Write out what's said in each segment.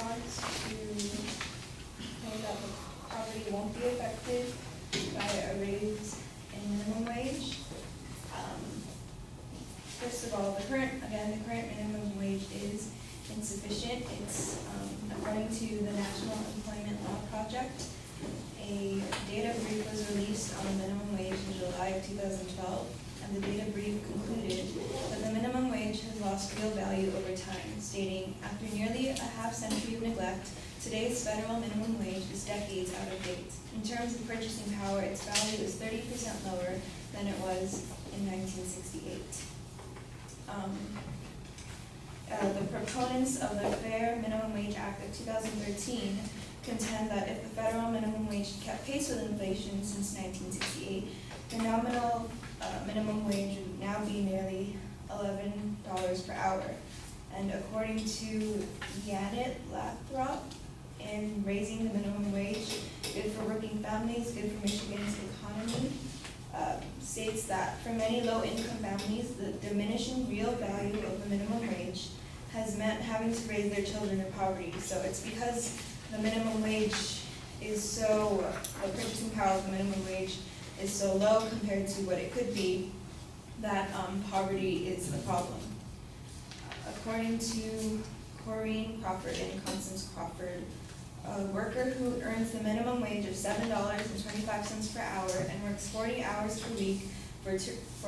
response to claim that the poverty won't be affected by a raise in minimum wage. First of all, the current minimum wage is insufficient. It's, according to the National Employment Law Project, a data brief was released on the minimum wage in July of 2012, and the data brief concluded that the minimum wage has lost real value over time, stating, after nearly a half-century of neglect, today's federal minimum wage is decades out of date. In terms of purchasing power, its value is 30% lower than it was in 1968. The proponents of the Fair Minimum Wage Act of 2013 contend that if the federal minimum wage kept pace with inflation since 1968, the nominal minimum wage would now be nearly $11 per hour. And according to Janet Lathrop, in raising the minimum wage, good for working families, good for Michigan's economy, states that for many low-income families, the diminishing real value of the minimum wage has meant having to raise their children in poverty. So it's because the minimum wage is so, the purchasing power of the minimum wage is so low compared to what it could be, that poverty is the problem. According to Corrine Crawford and Constance Crawford, a worker who earns the minimum wage of $7.25 per hour and works 40 hours per week for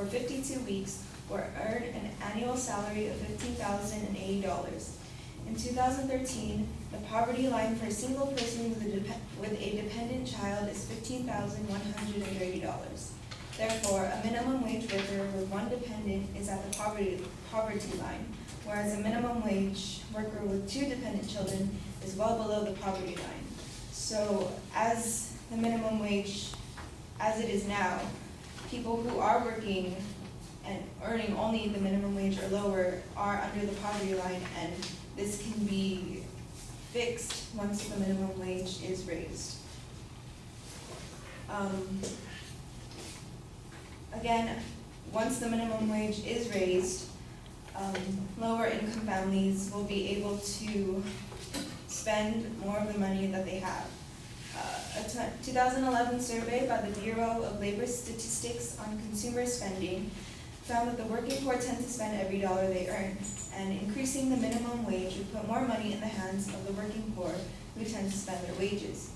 52 weeks will earn an annual salary of $15,080. In 2013, the poverty line for a single person with a dependent child is $15,130. Therefore, a minimum wage worker with one dependent is at the poverty line, whereas a minimum wage worker with two dependent children is well below the poverty line. So as the minimum wage, as it is now, people who are working and earning only the minimum wage or lower are under the poverty line, and this can be fixed once the minimum wage is raised. Again, once the minimum wage is raised, lower income families will be able to spend more of the money that they have. A 2011 survey by the Bureau of Labor Statistics on consumer spending found that the working poor tend to spend every dollar they earn, and increasing the minimum wage would put more money in the hands of the working poor who tend to spend their wages.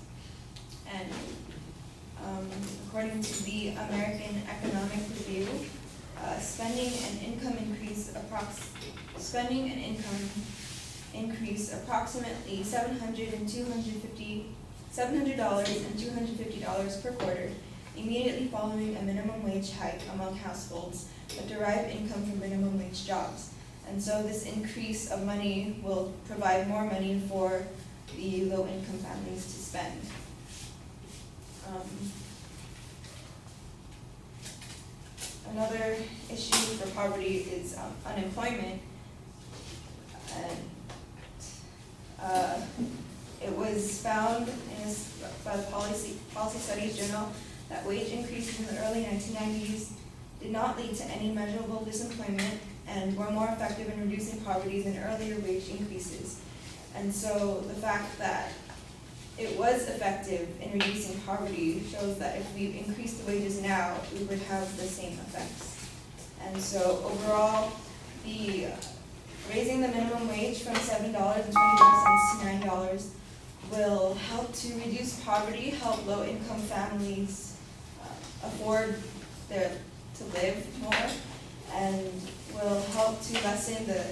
And according to the American Economic Review, spending and income increase approximately $700 and $250 per quarter, immediately following a minimum wage hike among households that derive income from minimum wage jobs. And so this increase of money will provide more money for the low-income families to spend. Another issue for poverty is unemployment. And it was found by the Policy Studies Journal that wage increases in the early 1990s did not lead to any measurable disemployment and were more effective in reducing poverty than earlier wage increases. And so the fact that it was effective in reducing poverty shows that if we increase the wages now, we would have the same effects. And so overall, raising the minimum wage from $7.25 to $9 will help to reduce poverty, help low-income families afford to live more, and will help to lessen the